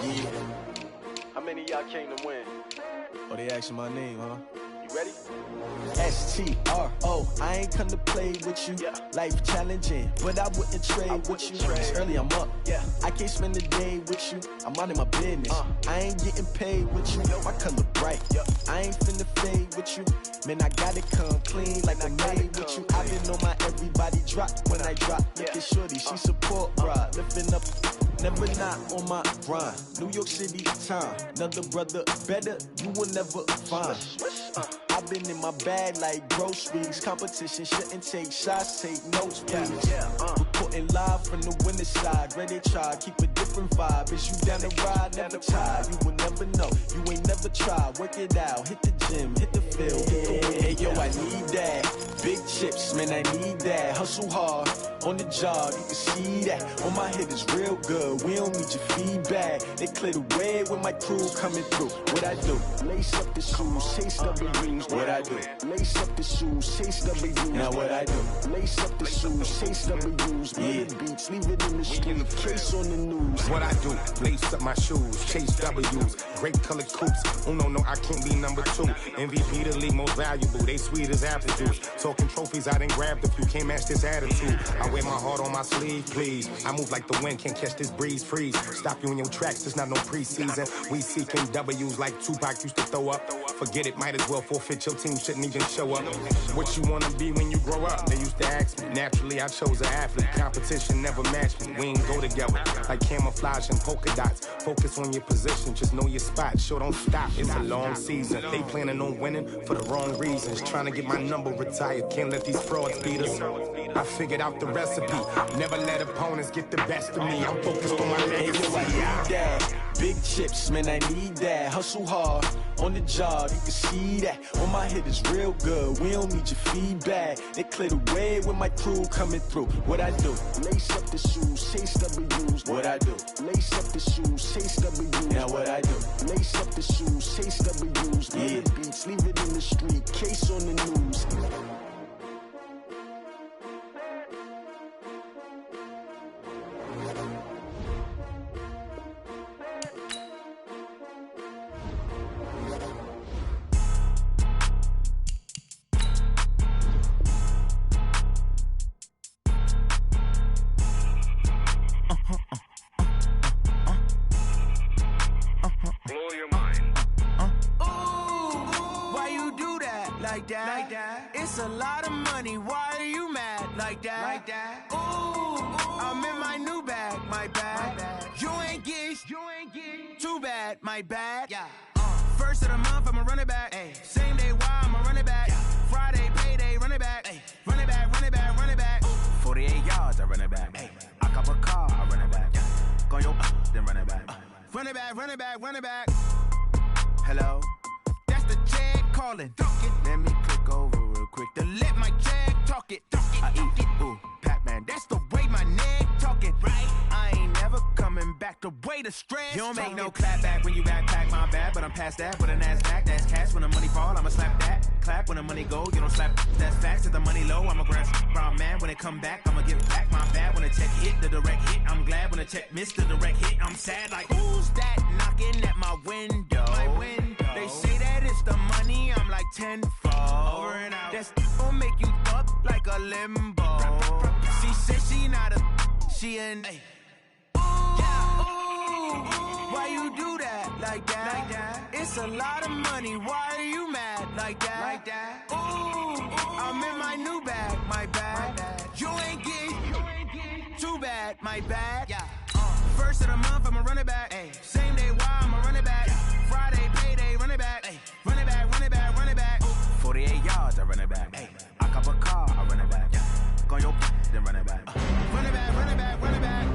Yeah. How many of y'all came to win? Oh, they asking my name, huh? You ready? S-T-R-O, I ain't come to play with you. Life challenging, but I wouldn't trade with you. It's early, I'm up. I can't spend the day with you. I'm out of my business. I ain't getting paid with you. My color bright. I ain't finna fade with you. Man, I gotta come clean like I'm made with you. I been on my everybody drop when I drop. Look at shorty, she support, bruh. Lifting up, never not on my grind. New York City time, another brother better, you will never find. I've been in my bag like groceries. Competition shouldn't take shots, take notes, please. Reporting live from the winter side. Ready to try, keep a different vibe. Is you down the ride, never tired. You will never know, you ain't never tried. Work it out, hit the gym, hit the field, hit the wind. Hey yo, I need that. Big chips, man, I need that. Hustle hard, on the job, you can see that. On my head is real good, we don't need your feedback. They clear the way with my crew coming through. What I do? Lace up the shoes, chase W's. What I do? Lace up the shoes, chase W's. Now what I do? Lace up the shoes, chase W's. Murder beats, leave it in the street, case on the news. What I do? Lace up my shoes, chase W's. Great colored coops. Oh no, I can't be number 2. MVP the league most valuable. They sweet as apple juice. Talking trophies, I done grabbed a few. Can't match this attitude. I wear my heart on my sleeve, please. I move like the wind, can't catch this breeze, freeze. Stop you in your tracks, there's not no preseason. We seeking W's like Tupac used to throw up. Forget it, might as well forfeit. Your team shouldn't even show up. What you wanna be when you grow up? They used to ask me. Naturally, I chose an athlete. Competition never matched me. We ain't go together like camouflage and polka dots. Focus on your position, just know your spot. Sure, don't stop. It's a long season. They planning on winning for the wrong reasons. Trying to get my number retired. Can't let these frauds beat us. I figured out the recipe. Never let opponents get the best of me. I'm focused on my legacy. I need that. Big chips, man, I need that. Hustle hard, on the job, you can see that. On my head is real good, we don't need your feedback. They clear the way with my crew coming through. What I do? Lace up the shoes, chase W's. What I do? Lace up the shoes, chase W's. Now what I do? Lace up the shoes, chase W's. Murder beats, leave it in the street, case on the news. It's a lot of money, why are you mad like that? Ooh, I'm in my new bag, my bad. You ain't getting too bad, my bad. First of the month, I'ma run it back. Same day, why I'ma run it back. Friday, payday, run it back. Run it back, run it back, run it back. 48 yards, I run it back. I cop a car, I run it back. Go your then run it back. Run it back, run it back, run it back. Hello? That's the check calling. Let me click over real quick to let my check talk it. I eat it, ooh, Pac-Man, that's the way my neck talking. Right? I ain't never coming back the way the stress. You don't make no clap back when you backpack, my bad, but I'm past that. With an ass back, that's cash. When the money fall, I'ma slap that. Clap when the money go, you don't slap. That's facts. If the money low, I'ma grab brown man. When it come back, I'ma give back my bad. When the check hit, the direct hit, I'm glad. When the check missed the direct hit, I'm sad. Like, who's that knocking at my window? They say that it's the money, I'm like tenfold. Over and out. That's gon' make you fuck like a limbo. She said she not a, she an. Why you do that like that? It's a lot of money, why are you mad like that? Ooh, I'm in my new bag, my bad. You ain't getting too bad, my bad. First of the month, I'ma run it back. Same day, why I'ma run it back. Friday, payday, run it back. Run it back, run it back, run it back. 48 yards, I run it back. I cop a car, I run it back. Go your then run it back. Run it back, run it back, run it back.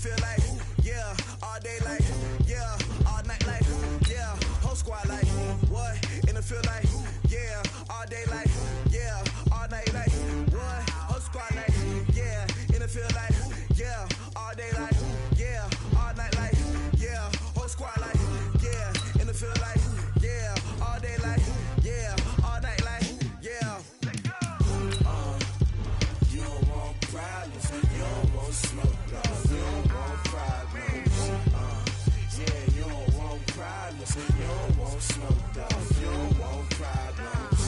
feel like, yeah, all day like, yeah, all night like, yeah, whole squad like, what? And it feel like, yeah, all day like, yeah, all night like, what? Whole squad like, yeah, and it feel like, yeah, all day like, yeah, all night like, yeah, whole squad like, yeah, and it feel like, yeah, all day like, yeah, all night like, yeah. You don't want problems, you don't want smoke, you don't want problems. Yeah, you don't want problems, you don't want smoke, you don't want problems.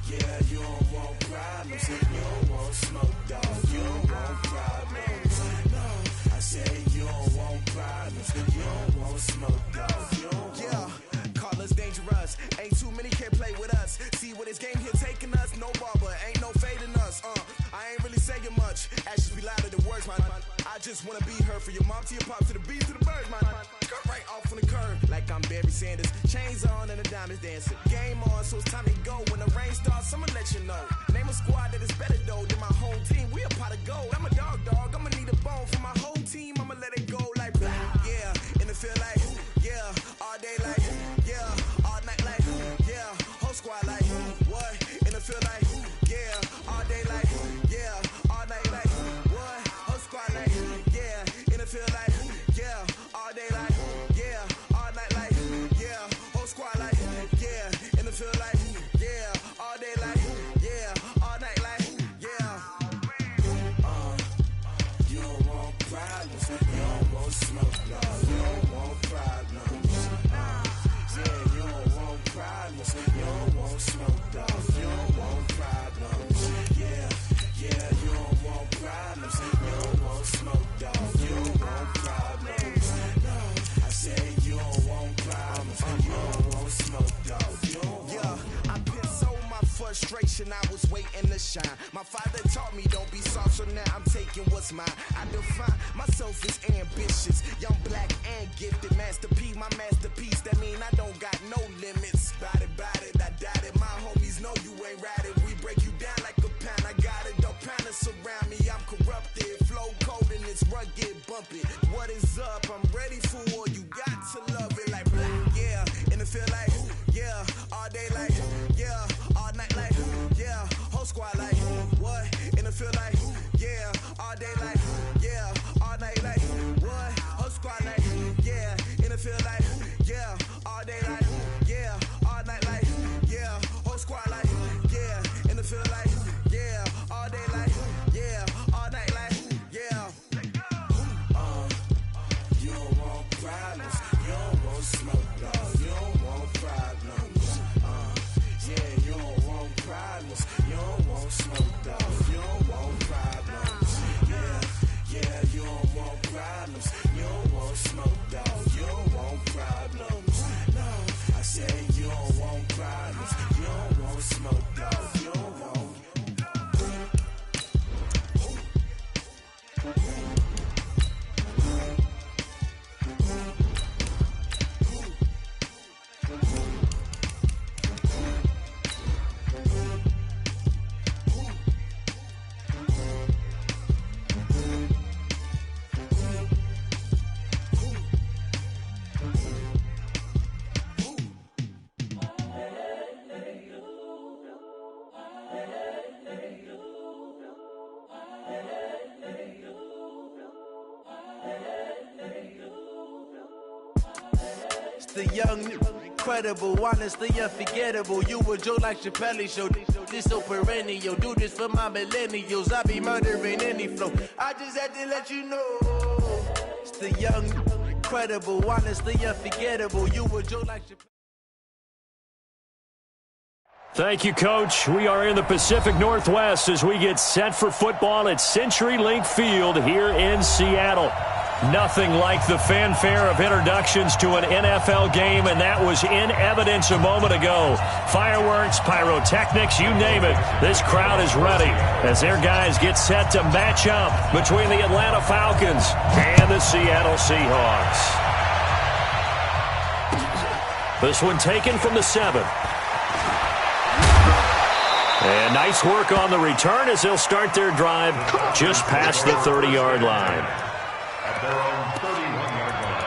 Yeah, you don't want problems, you don't want smoke, you don't want problems. No, I say you don't want problems, you don't want smoke, you don't want. Yeah, call us dangerous, ain't too many can play with us. See what this game here taking us, no barber, ain't no fading us. I ain't really saying much, actions be louder than words, man. I just wanna be heard from your mom to your pop to the beat to the birds, man. Cut right off on the curb, like I'm Barry Sanders. Chains on and the diamonds dancing. Game on, so it's time to go. When the rain starts, I'ma let you know. Name a squad that is better though than my whole team. We a pot of gold. I'm a dog, I'ma need a bone for my whole team. I'ma let it go like, yeah, and it feel like, yeah, all day like, yeah, all night like, yeah, whole squad like, what? And it feel like, yeah, all day like, yeah, all night like, what? Whole squad like, yeah, and it feel like, yeah, all day like, yeah, all night like, yeah, whole squad like, yeah, and it feel like, yeah, all day like, yeah, all night like, yeah. You don't want problems, you don't want smoke, you don't want problems. Yeah, you don't want problems, you don't want smoke, you don't want problems. Yeah, you don't want problems, you don't want smoke, you don't want problems. No, I say you don't want problems, you don't want smoke, you don't want. Yeah, I've been so my frustration, I was waiting to shine. My father taught me don't be soft, so now I'm taking what's mine. I define myself as ambitious, young, black, and gifted. Master P, my masterpiece, that mean I don't got no limits. Bout it, I doubt it. My homies know you ain't ratted. We break you down like a pound. I got it, don't panic surround me. I'm corrupted, flow cold and it's rugged, bumpy. What is up? I'm ready for war. You got to love it like black, yeah. And it feel like, yeah, all day like, yeah, all night like, yeah, whole squad like, what? And it feel like, yeah, all day like, yeah, all night like, what? Whole squad like, yeah, and it feel like, yeah, all day like, yeah, all night like, yeah, whole squad like, yeah, and it feel like, yeah, all day like, yeah, all night like, yeah. You don't want problems, you don't want smoke, you don't want problems. Yeah, you don't want problems, you don't want smoke, you don't want problems. Yeah, you don't want problems, you don't want smoke, you don't want problems. No, I say you don't want problems, you don't want smoke, you don't want. The young, incredible, honestly unforgettable. You a Joe like Chappelle show. This so perennial. Do this for my millennials. I be murdering any flow. I just had to let you know. It's the young, incredible, honestly unforgettable. You a Joe like Chappelle. Thank you, Coach. We are in the Pacific Northwest as we get set for football at CenturyLink Field here in Seattle. Nothing like the fanfare of introductions to an NFL game, and that was in evidence a moment ago. Fireworks, pyrotechnics, you name it. This crowd is ready as their guys get set to match up between the Atlanta Falcons and the Seattle Seahawks. This one taken from the 7. And nice work on the return as they'll start their drive just past the 30-yard line. at their own 31-yard line.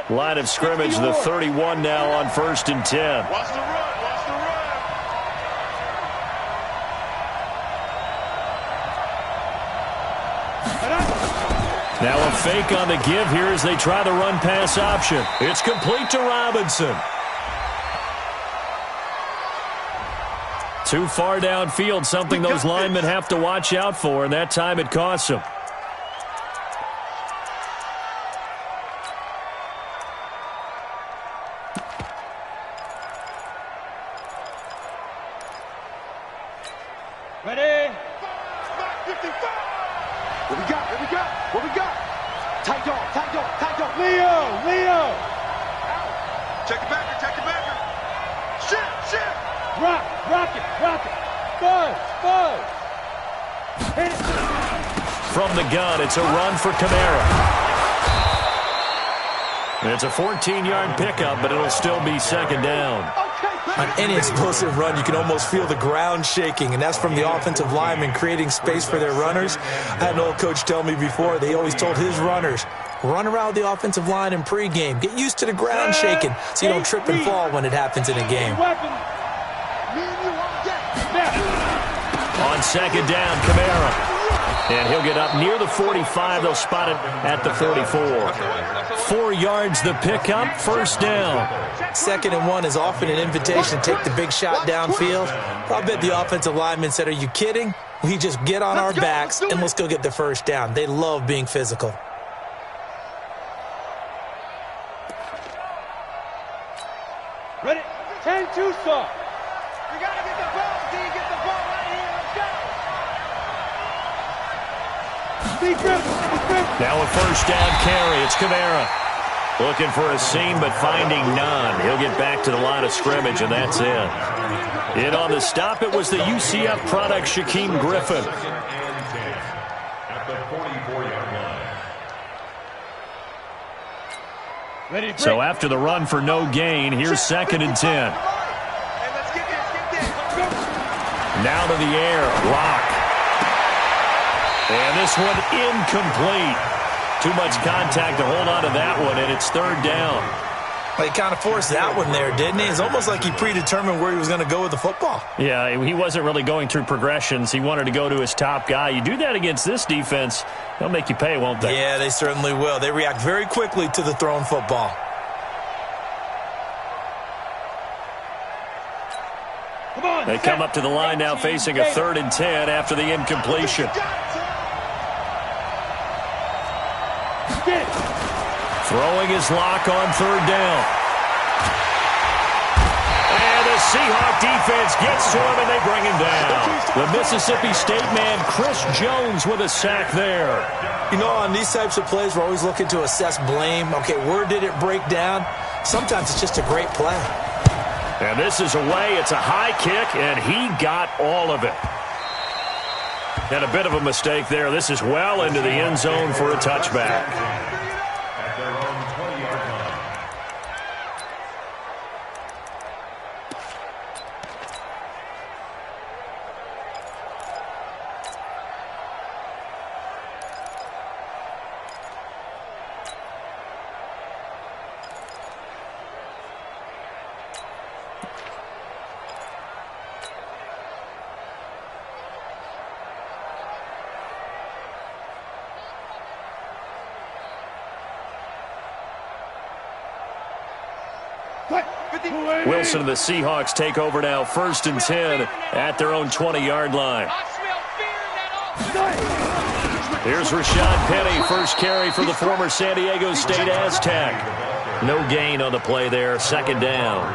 Line of scrimmage, the 31 now on 1st and 10. Watch the run, watch the run. Now a fake on the give here as they try the run-pass option. It's complete to Robinson. Too far downfield, something those linemen have to watch out for, and that time it costs them. Ready? 55. What we got? What we got? What we got? Tight dog, tight dog, tight dog. Leo. Check it backer. Shift. Rock it. Buzz. Hit it. From the gun, it's a run for Kamara. It's a 14-yard pickup, but it'll still be 2nd down. On any explosive run, you can almost feel the ground shaking, and that's from the offensive linemen creating space for their runners. I had an old coach tell me before, they always told his runners, run around the offensive line in pregame. Get used to the ground shaking so you don't trip and fall when it happens in a game. On 2nd down, Kamara. And he'll get up near the 45. They'll spot it at the 44. 4 yards the pickup, 1st down. 2nd and 1 is often an invitation to take the big shot downfield. I'll bet the offensive lineman said, are you kidding? We just get on our backs and let's go get the 1st down. They love being physical. Ready? 10-2 stop. You got to get the ball. D, get the ball right here. Let's go. Now a 1st down carry. It's Kamara. Looking for a seam, but finding none. He'll get back to the line of scrimmage, and that's it. In on the stop, it was the UCF product, Shaquem Griffin. At the 44-yard line. Ready, So after the run for no gain, here's 2nd and 10. Now to the air. Lock. And this one incomplete. Too much contact to hold on to that one, and it's 3rd down. Well, he kind of forced that one there, didn't he? It's almost like he predetermined where he was going to go with the football. Yeah, he wasn't really going through progressions. He wanted to go to his top guy. You do that against this defense, they'll make you pay, won't they? Yeah, they certainly will. They react very quickly to the thrown football. They come up to the line now facing a 3rd and 10 after the incompletion. Throwing his lock on 3rd down. And the Seahawk defense gets to him, and they bring him down. The Mississippi State man, Chris Jones, with a sack there. You know, on these types of plays, we're always looking to assess blame. Okay, where did it break down? Sometimes it's just a great play. And this is away. It's a high kick, and he got all of it. And a bit of a mistake there. This is well into the end zone for a touchback. At their own 20-yard line. Wilson and the Seahawks take over now, 1st and 10 at their own 20-yard line. Here's Rashad Penny, first carry for the former San Diego State Aztec. No gain on the play there, 2nd down.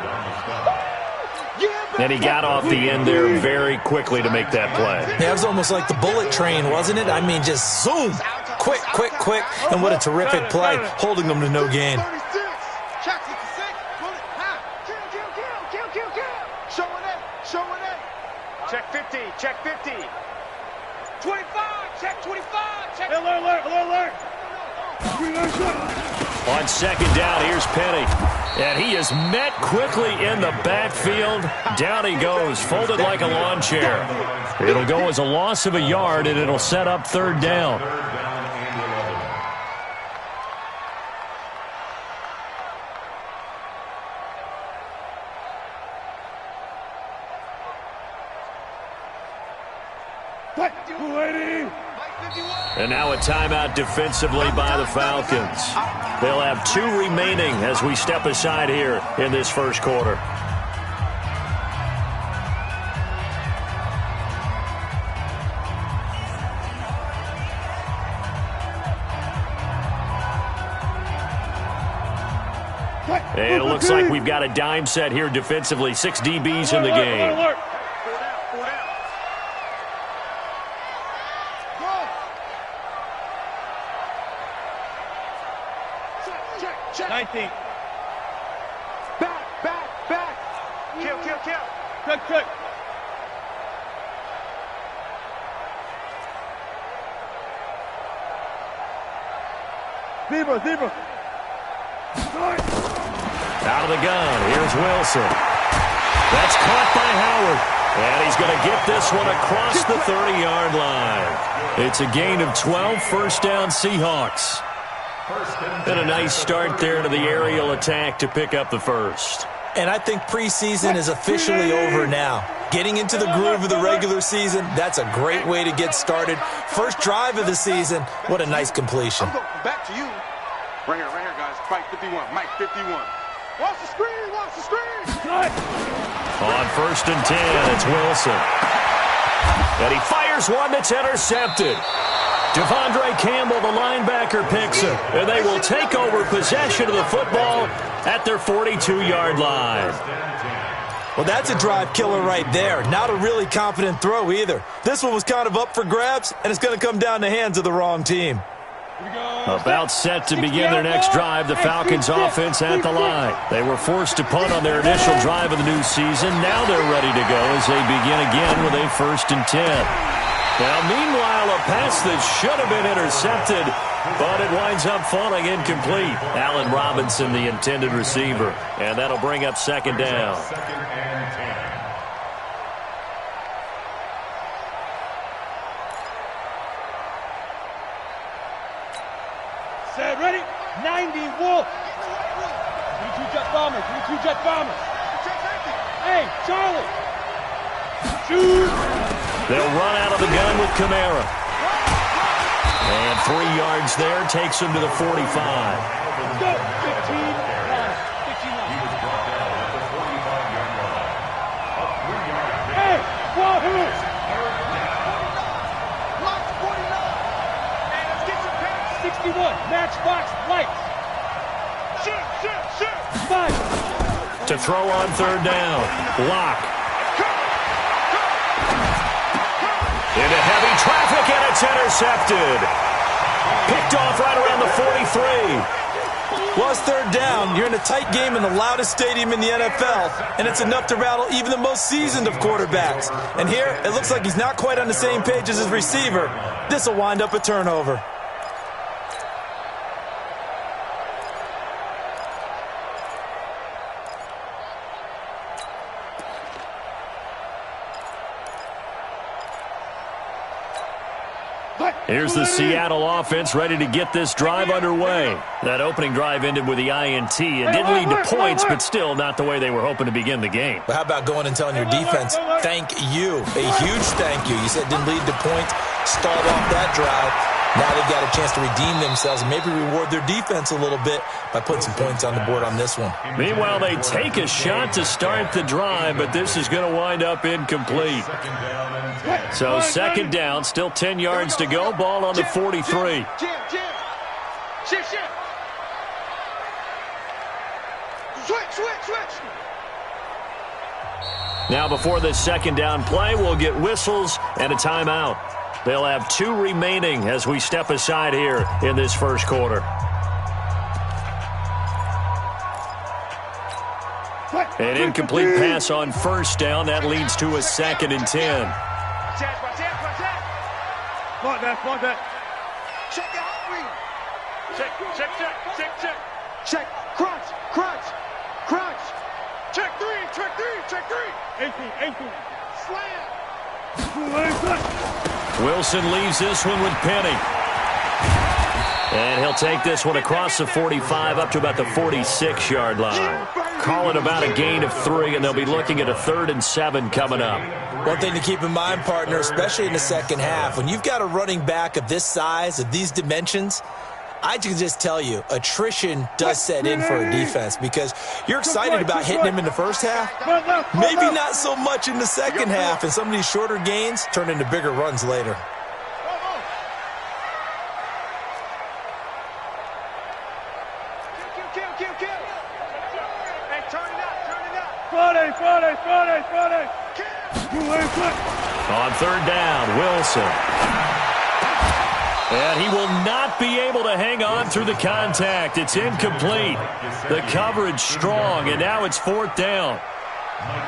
And he got off the end there very quickly to make that play. Yeah, it was almost like the bullet train, wasn't it? I mean, just zoom, quick, and what a terrific play, holding them to no gain. Check 50. 25, check 25, check. Alert. On second down, here's Penny. And he is met quickly in the backfield. Down he goes, folded like a lawn chair. It'll go as a loss of a yard, and it'll set up third down. And now a timeout defensively by the Falcons. They'll have 2 remaining as we step aside here in this first quarter. And it looks like we've got a dime set here defensively. 6 DBs in the game. Back. Kill. Quick. Zebra. Out of the gun, here's Wilson. That's caught by Howard. And he's going to get this one across the 30-yard line. It's a gain of 12, first down Seahawks. And a nice start there to the aerial attack to pick up the first. And I think preseason is officially over now. Getting into the groove of the regular season, that's a great way to get started. First drive of the season, what a nice completion. I'm going back to you. Right here, guys. Fight 51. Mike 51. Watch the screen. On first and 10, it's Wilson. And he fires one that's intercepted. Devondre Campbell, the linebacker, picks it. And they will take over possession of the football at their 42-yard line. Well, that's a drive killer right there. Not a really confident throw either. This one was kind of up for grabs, and it's going to come down the hands of the wrong team. About set to begin their next drive, the Falcons offense at the line. They were forced to punt on their initial drive of the new season. Now they're ready to go as they begin again with a first and 10. Now, meanwhile, a pass that should have been intercepted, but it winds up falling incomplete. Allen Robinson, the intended receiver, and that'll bring up second down. Set, ready? 90 Wolf. 3-2 jet bombers. Hey, Charlie. Shoot. They'll run out of the gun with Kamara. And 3 yards there takes him to the 45. Go, 15 line. Hey, Wahoo. Lock 49. Hey, let's get some pass. 61, matchbox lights. Shoot. 5. To throw on third down. Lock. Into heavy traffic, and it's intercepted. Picked off right around the 43. Well, it's third down. You're in a tight game in the loudest stadium in the NFL, and it's enough to rattle even the most seasoned of quarterbacks. And here, it looks like he's not quite on the same page as his receiver. This will wind up a turnover. Here's the Seattle offense ready to get this drive underway. That opening drive ended with the INT. It didn't lead to points, but still not the way they were hoping to begin the game. But how about going and telling your defense, thank you, a huge thank you. You said it didn't lead to points, stalled off that drive. Now they've got a chance to redeem themselves and maybe reward their defense a little bit by putting some points on the board on this one. Meanwhile, they take a shot to start the drive, but this is going to wind up incomplete. So second down, still 10 yards to go, ball on the 43. Shift. Switch. Now before this second down play, we'll get whistles and a timeout. They'll have 2 remaining as we step aside here in this first quarter. An incomplete pass on first down. That leads to a second and 10. Spot that, spot that. Check the hot wing. Check. Check. Crunch. Check three. 18. Slam. Wilson leaves this one with Penny. And he'll take this one across the 45 up to about the 46-yard line. Call it about a gain of 3, and they'll be looking at a 3rd and 7 coming up. One thing to keep in mind, partner, especially in the second half, when you've got a running back of this size, of these dimensions, I can just tell you, attrition does set in for a defense because you're excited about hitting him in the first half. Maybe not so much in the second half, and some of these shorter gains turn into bigger runs later. Kill. Hey, turn it up. Friday. On 3rd down, Wilson. And he will not be able to hang on through the contact. It's incomplete. The coverage strong, and now it's 4th down.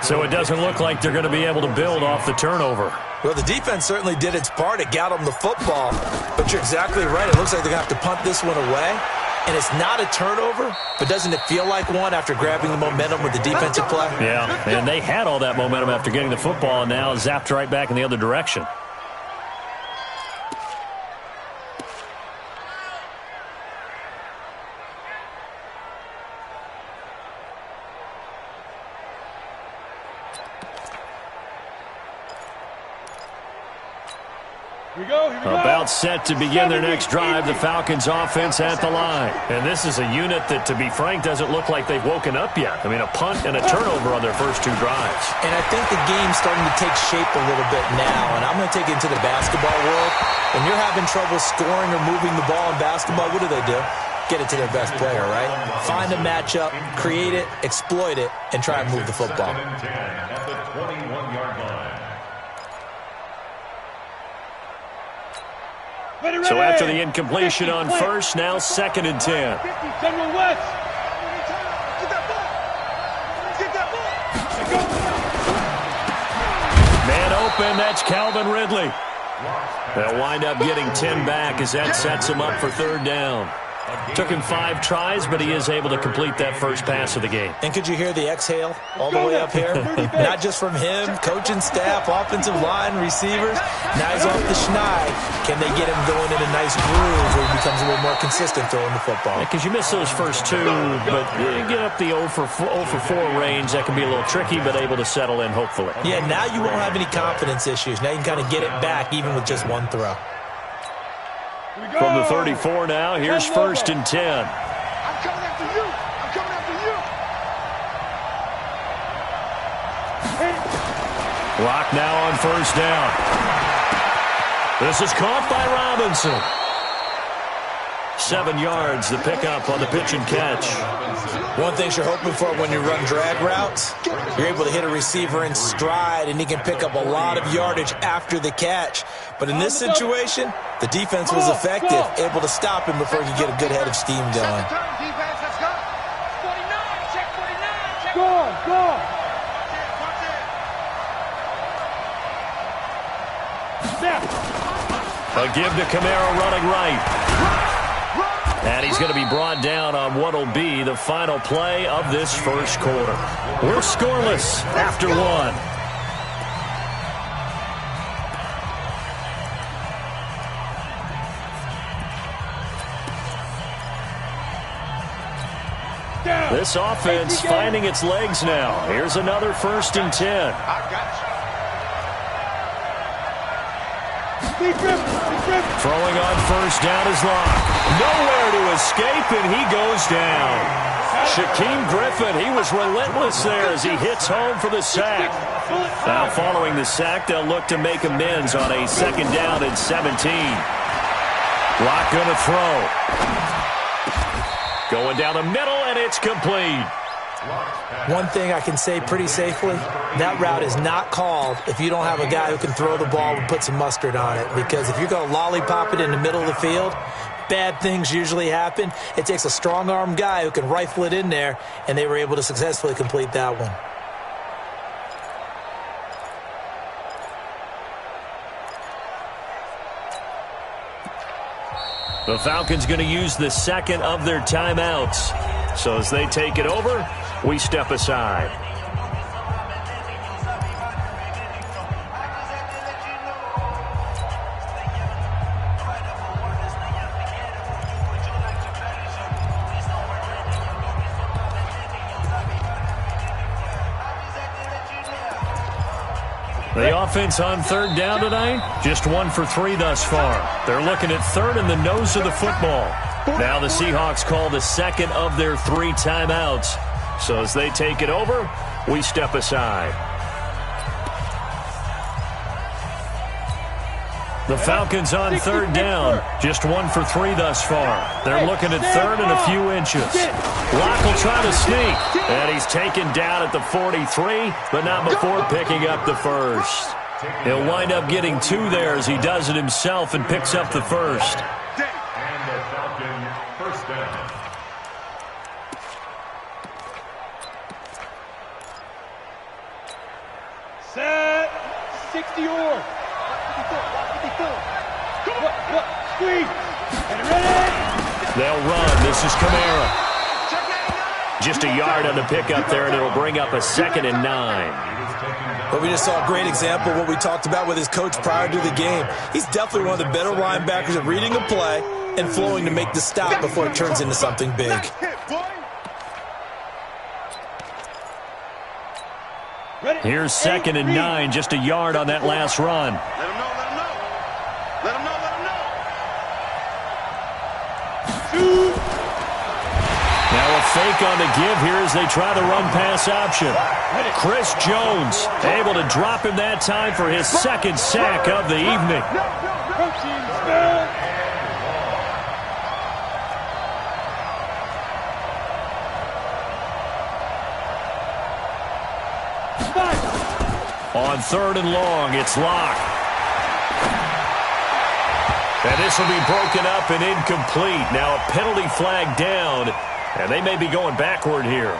So it doesn't look like they're going to be able to build off the turnover. Well, the defense certainly did its part. It got them the football. But you're exactly right. It looks like they're going to have to punt this one away. And it's not a turnover, but doesn't it feel like one after grabbing the momentum with the defensive play? Yeah, and they had all that momentum after getting the football, and now zapped right back in the other direction. Here we go. About set to begin their next drive, the Falcons offense at the line. And this is a unit that, to be frank, doesn't look like they've woken up yet. I mean, a punt and a turnover on their first 2 drives. And I think the game's starting to take shape a little bit now. And I'm going to take it into the basketball world. When you're having trouble scoring or moving the ball in basketball, what do? Get it to their best player, right? Find a matchup, create it, exploit it, and try and move the football. At the 21-yard line. So after the incompletion on first, now 2nd and 10. Central West. Get that ball. Man open, that's Calvin Ridley. They'll wind up getting 10 back as that sets him up for 3rd down. Took him 5 tries, but he is able to complete that first pass of the game. And could you hear the exhale all the way up here? Not just from him, coaching staff, offensive line, receivers. Now he's off the schneid. Can they get him going in a nice groove where he becomes a little more consistent throwing the football? Because you miss those first 2, but you get up the 0 for 4 range. That can be a little tricky, but able to settle in, hopefully. Yeah, now you won't have any confidence issues. Now you can kind of get it back even with just 1 throw. From the 34 now, here's 1st and 10. I'm coming after you. Clock now on 1st down. This is caught by Robinson. 7 yards, the pickup on the pitch and catch. One thing you're hoping for when you run drag routes, you're able to hit a receiver in stride, and he can pick up a lot of yardage after the catch. But in this situation, the defense was effective, able to stop him before he could get a good head of steam going. Defense, let's go. 49, check 49. Go. A give to Kamara running right. And he's going to be brought down on what will be the final play of this first quarter. We're scoreless after 1. This offense finding its legs now. Here's another 1st and 10. Throwing on 1st down is Locke. Nowhere to escape, and he goes down. Shaquem Griffin, he was relentless there as he hits home for the sack. Now following the sack, they'll look to make amends on a 2nd down and 17. Locke going to throw. Going down the middle, and it's complete. One thing I can say pretty safely, that route is not called if you don't have a guy who can throw the ball and put some mustard on it. Because if you're going to lollipop it in the middle of the field, bad things usually happen. It takes a strong-arm guy who can rifle it in there, and they were able to successfully complete that one. The Falcons going to use the second of their timeouts. So as they take it over, we step aside. The offense on third down tonight, just 1 for 3 thus far. They're looking at third in the nose of the football. Now the Seahawks call the second of their 3 timeouts. So as they take it over, we step aside. The Falcons on third down, just 1 for 3 thus far. They're looking at third and a few inches. Locke will try to sneak, and he's taken down at the 43, but not before picking up the first. He'll wind up getting 2 there as he does it himself and picks up the first. And the Falcons first down. Set. 60 or. Squeeze. And ready. They'll run. This is Kamara. Just a yard on the pickup there, and it'll bring up a 2nd and 9. But we just saw a great example of what we talked about with his coach prior to the game. He's definitely one of the better linebackers at reading a play and flowing to make the stop before it turns into something big. Here's 2nd and 9, just a yard on that last run. Let him know, let him know. Let him know, let him know. Now a fake on the give here as they try the run-pass option. Chris Jones able to drop him that time for his 2nd sack of the evening. On 3rd and long, it's Locke. And this will be broken up and incomplete. Now a penalty flag down, and they may be going backward here.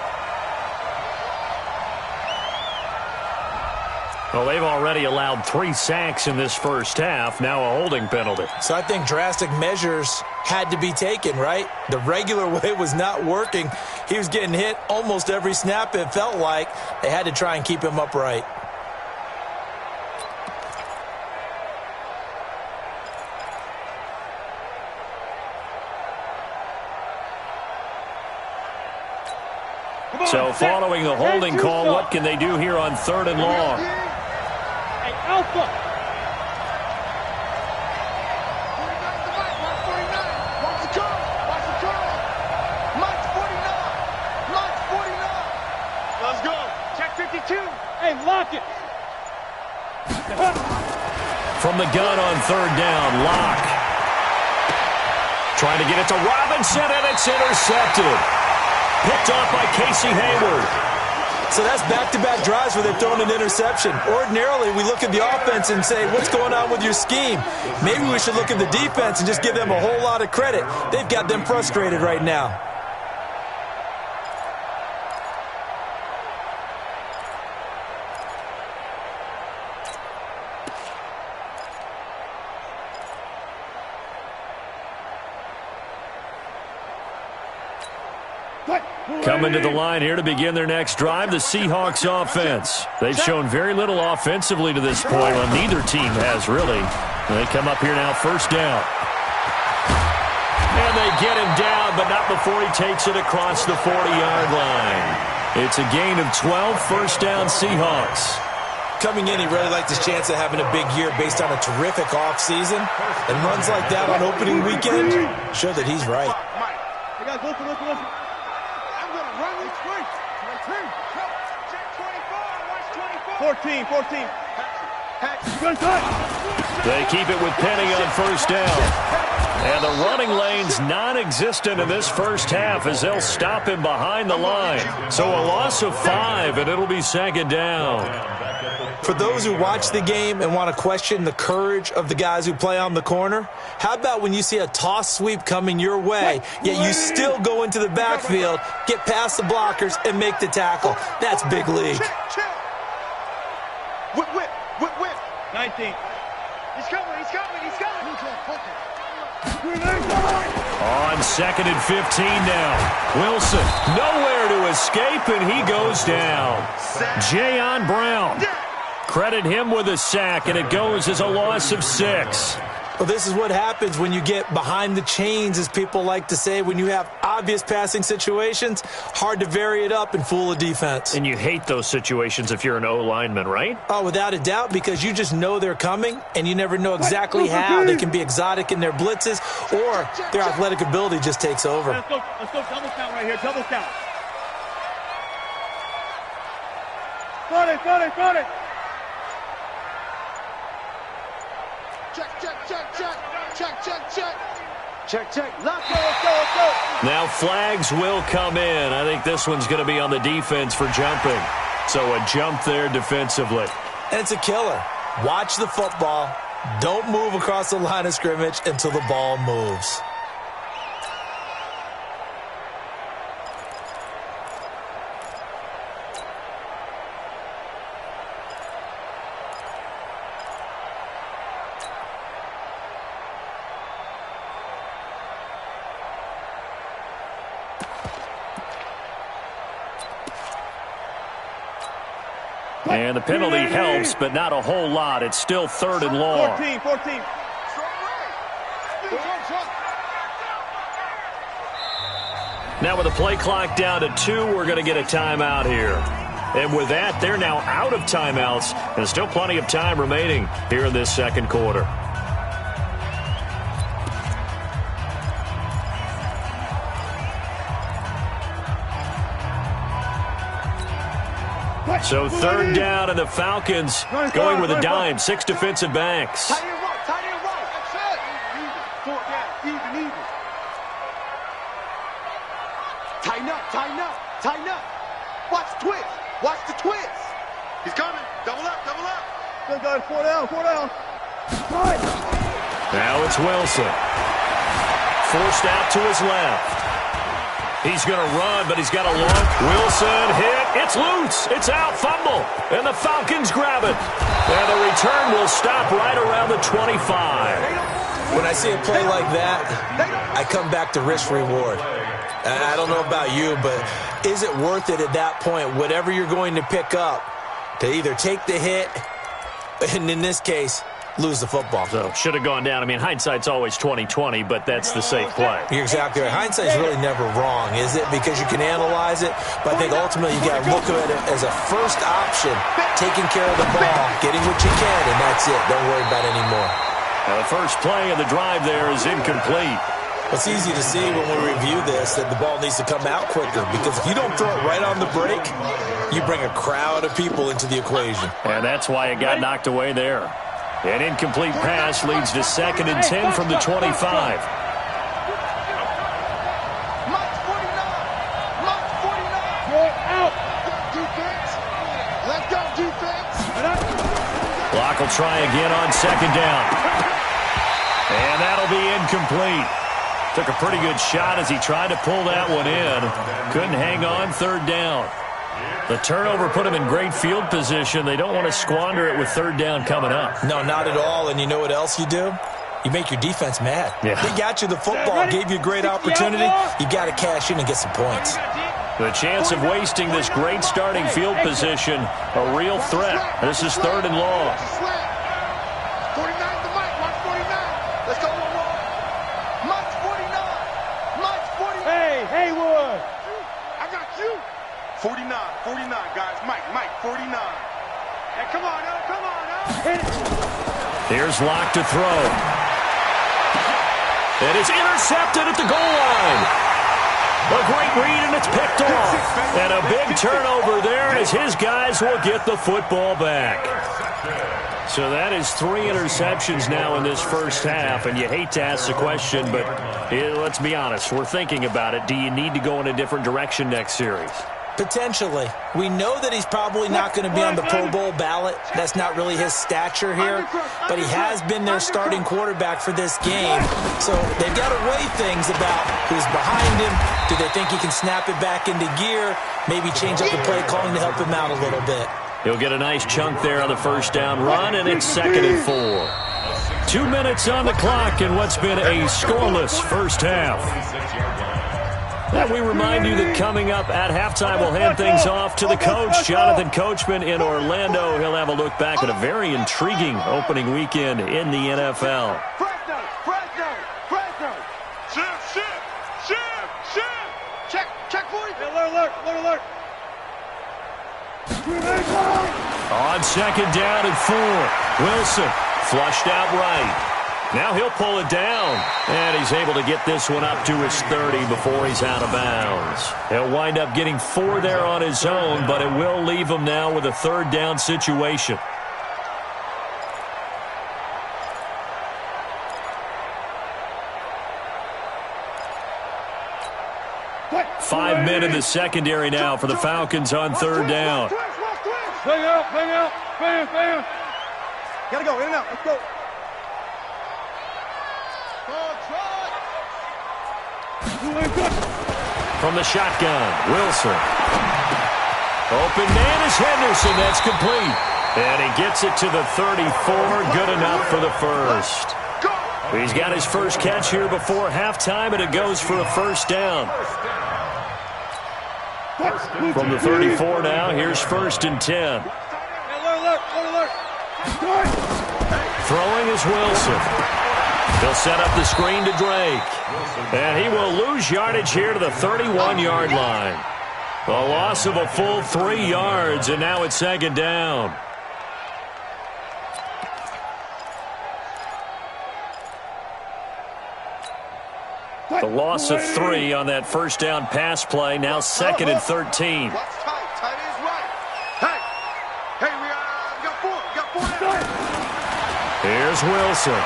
Well, they've already allowed 3 sacks in this first half, now a holding penalty. So I think drastic measures had to be taken, right? The regular way was not working. He was getting hit almost every snap, it felt like. They had to try and keep him upright. So following the holding call, what can they do here on 3rd and long? Hey, Alpha. Watch the curl. Watch the curl. March 49. March 49. Let's go. Check 52. Hey, lock it. From the gun on 3rd down, Locke. Trying to get it to Robinson, and it's intercepted. Picked off by Casey Hayward. So that's back-to-back drives where they've thrown an interception. Ordinarily, we look at the offense and say, what's going on with your scheme? Maybe we should look at the defense and just give them a whole lot of credit. They've got them frustrated right now. Coming to the line here to begin their next drive, the Seahawks offense. They've shown very little offensively to this point. Well, neither team has, really. They come up here now, 1st down. And they get him down, but not before he takes it across the 40-yard line. It's a gain of 12, 1st down Seahawks. Coming in, he really liked his chance of having a big year based on a terrific offseason. And runs like that on opening weekend show that he's right. Hey, guys, listen. 14. They keep it with Penny on 1st down. And the running lane's non-existent in this first half as they'll stop him behind the line. So a loss of 5, and it'll be 2nd down. For those who watch the game and want to question the courage of the guys who play on the corner, how about when you see a toss sweep coming your way, yet you still go into the backfield, get past the blockers, and make the tackle? That's big league. Whip. 19. He's coming. On 2nd and 15 now. Wilson, nowhere to escape, and he goes down. Jayon Brown. Credit him with a sack, and it goes as a loss of 6. Well, this is what happens when you get behind the chains, as people like to say. When you have obvious passing situations, hard to vary it up and fool a defense. And you hate those situations if you're an O-lineman, right? Oh, without a doubt, because you just know they're coming, and you never know exactly how. They can be exotic in their blitzes, or their athletic ability just takes over. Let's go double count right here, double count. Got it. Check. Let's go. Now flags will come in. I think this one's going to be on the defense for jumping. So a jump there defensively. And it's a killer. Watch the football. Don't move across the line of scrimmage until the ball moves. And the penalty helps, but not a whole lot. It's still 3rd and long. 14. Now with the play clock down to 2, we're going to get a timeout here. And with that, they're now out of timeouts. And there's still plenty of time remaining here in this second quarter. So 3rd down, and the Falcons going with a dime. 6 defensive backs. Tight end right. That's it. Even. Tighten up. Watch the twist. He's coming. Double up. Good guys, 4 down. Now it's Wilson. Forced out to his left. He's going to run, but he's got a long. Wilson hit. It's loose. It's out. Fumble. And the Falcons grab it. And the return will stop right around the 25. When I see a play like that, I come back to risk-reward. I don't know about you, but is it worth it at that point, whatever you're going to pick up, to either take the hit, and in this case, lose the football? So should have gone down. I mean, hindsight's always 20/20, but that's the safe play. You're exactly right. Hindsight's really never wrong, is it? Because you can analyze it, but I think ultimately you got to look at it as a first option, taking care of the ball, getting what you can, and that's it. Don't worry about it anymore. Now the first play of the drive there is incomplete. It's easy to see when we review this that the ball needs to come out quicker, because if you don't throw it right on the break, you bring a crowd of people into the equation. And that's why it got knocked away there. An incomplete pass leads to 2nd and 10 from the 25. Mike 49. Go out. Defense. Let's go, defense. Clock will try again on 2nd down. And that'll be incomplete. Took a pretty good shot as he tried to pull that one in. Couldn't hang on 3rd down. The turnover put him in great field position. They don't want to squander it with 3rd down coming up. No, not at all. And you know what else you do? You make your defense mad. Yeah. They got you the football, gave you a great opportunity. You got to cash in and get some points. The chance of wasting this great starting field position, a real threat. This is 3rd and long. 49 to Mike. Mike 49. Let's go, Mike 49. Mike 49. Hey, Haywood. I got you. 49, guys. Mike, 49. Hey, come on, now. Hit it. Here's Locke to throw. And it's intercepted at the goal line. A great read, and it's picked off. And a big turnover there as his guys will get the football back. So that is 3 interceptions now in this first half, and you hate to ask the question, but let's be honest. We're thinking about it. Do you need to go in a different direction next series? Potentially. We know that he's probably not going to be on the Pro Bowl ballot. That's not really his stature here. But he has been their starting quarterback for this game. So they've got to weigh things about who's behind him. Do they think he can snap it back into gear? Maybe change up the play calling to help him out a little bit. He'll get a nice chunk there on the 1st down run, and it's 2nd and 4. 2 minutes on the clock in what's been a scoreless first half. And we remind you that coming up at halftime, we'll hand things off to the coach, Jonathan Coachman in Orlando. He'll have a look back at a very intriguing opening weekend in the NFL. Fresno. Shift. Check, boys. Alert. On second down and 4, Wilson flushed out right. Now he'll pull it down, and he's able to get this one up to his 30 before he's out of bounds. He'll wind up getting 4 there on his own, but it will leave him now with a third down situation. Five men in the secondary now for the Falcons on third down. Bang out. Gotta go, in and out. Let's go. From the shotgun, Wilson. Open man is Henderson. That's complete. And he gets it to the 34. Good enough for the first. He's got his first catch here before halftime, and it goes for a first down. From the 34 now, here's 1st and 10. Throwing is Wilson. He'll set up the screen to Drake. And he will lose yardage here to the 31-yard line. A loss of a full 3 yards, and now it's second down. The loss of 3 on that first down pass play, now 2nd and 13. Here's Wilson.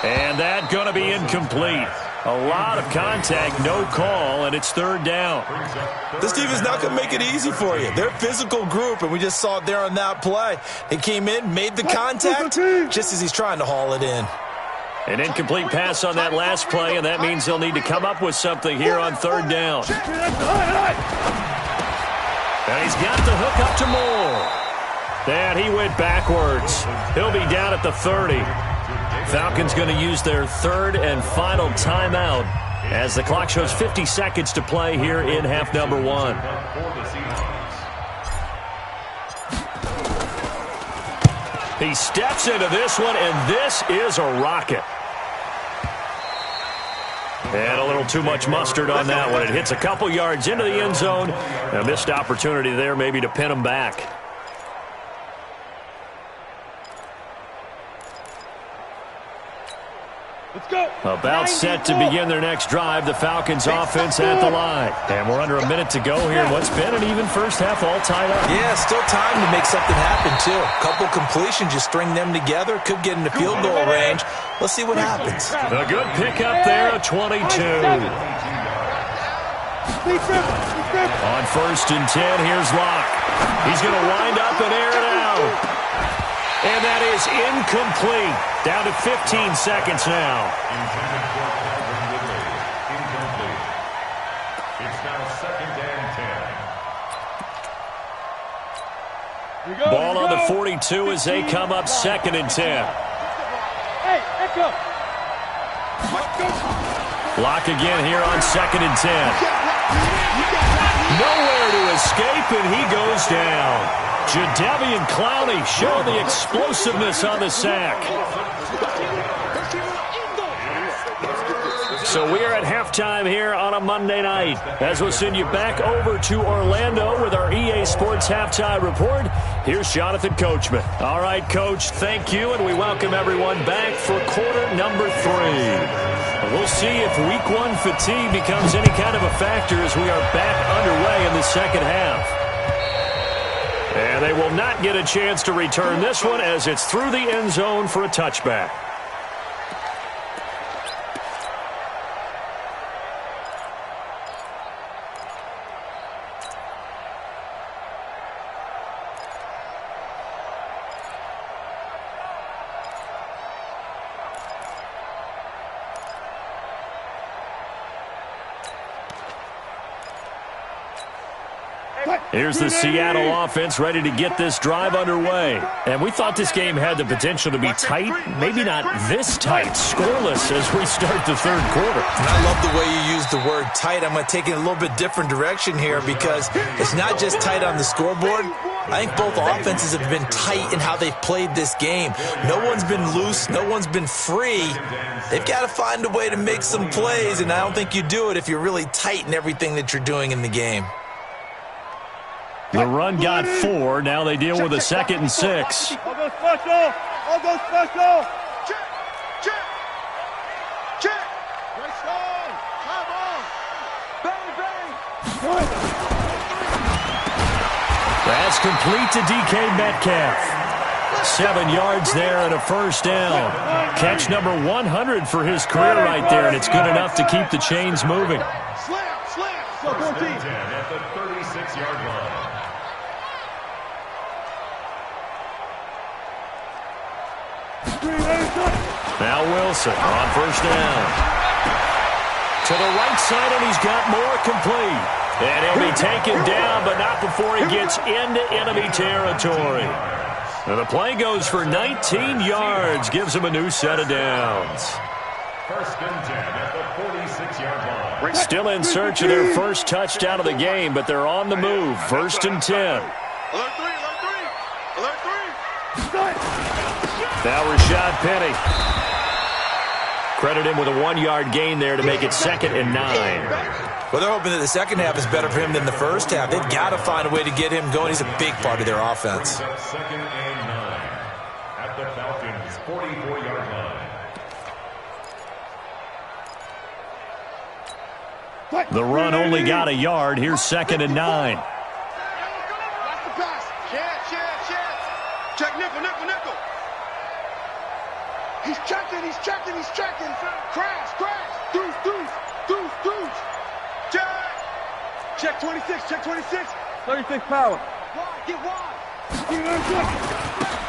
And that going to be incomplete. A lot of contact, no call, and it's third down. This team is not going to make it easy for you. They're a physical group, and we just saw it there on that play. They came in, made the contact, just as he's trying to haul it in. An incomplete pass on that last play, and that means they'll need to come up with something here on third down. And he's got the hook up to Moore. And he went backwards. He'll be down at the 30. Falcons going to use their third and final timeout as the clock shows 50 seconds to play here in half number 1. He steps into this one, and this is a rocket. And a little too much mustard on that one. It hits a couple yards into the end zone. A missed opportunity there maybe to pin him back. Let's go. About set to begin their next drive, the Falcons offense at the line. And we're under a minute to go here. What's been an even first half, all tied up. Yeah, still time to make something happen, too. A couple completions, you string them together, could get into field goal range. Let's see what happens. A good pickup there, a 22. On 1st and 10, here's Locke. He's going to wind up and air it out. And that is incomplete. Down to 15 seconds now. It's now 2nd and 10. Ball on the 42 as they come up 2nd and 10. Hey, echo. Lock again here on 2nd and 10. Nowhere to escape, and he goes down. Jadeveon Clowney showing the explosiveness on the sack. So we are at halftime here on a Monday night as we'll send you back over to Orlando with our EA Sports Halftime Report. Here's Jonathan Coachman. All right, Coach, thank you, and we welcome everyone back for quarter number 3. We'll see if week 1 fatigue becomes any kind of a factor as we are back underway in the second half. And they will not get a chance to return this one as it's through the end zone for a touchback. Here's the Seattle offense ready to get this drive underway. And we thought this game had the potential to be tight, maybe not this tight, scoreless as we start the third quarter. And I love the way you use the word tight. I'm going to take it in a little bit different direction here because it's not just tight on the scoreboard. I think both offenses have been tight in how they've played this game. No one's been loose. No one's been free. They've got to find a way to make some plays, and I don't think you do it if you're really tight in everything that you're doing in the game. The run got 4. Now they deal with a 2nd and 6. I'll go special. I'll go special. Check. Check. Check. Great start. High ball. Bang, bang. That's complete to DK Metcalf. 7 yards there and a first down. Catch number 100 for his career right there, and it's good enough to keep the chains moving. Slam. First and 10 at the 36-yard line. Now Wilson on first down. To the right side, and he's got more complete. And he'll be taken down, but not before he gets into enemy territory. And the play goes for 19 yards, gives him a new set of downs. First and 10 at the 46-yard line. Still in search of their first touchdown of the game, but they're on the move. First and 10. Alert 3. Alert 3. Now Rashad Penny. Credit him with a 1-yard gain there to make it 2nd and 9. Well, they're hoping that the second half is better for him than the first half. They've got to find a way to get him going. He's a big part of their offense. 2nd and 9 at the Falcons' 44-yard line. The run only got a yard. Here's 2nd and 9. Watch the pass. Chance. Check nickel. He's checking. Crash. Deuce. Check 26. 36 power. Get wide.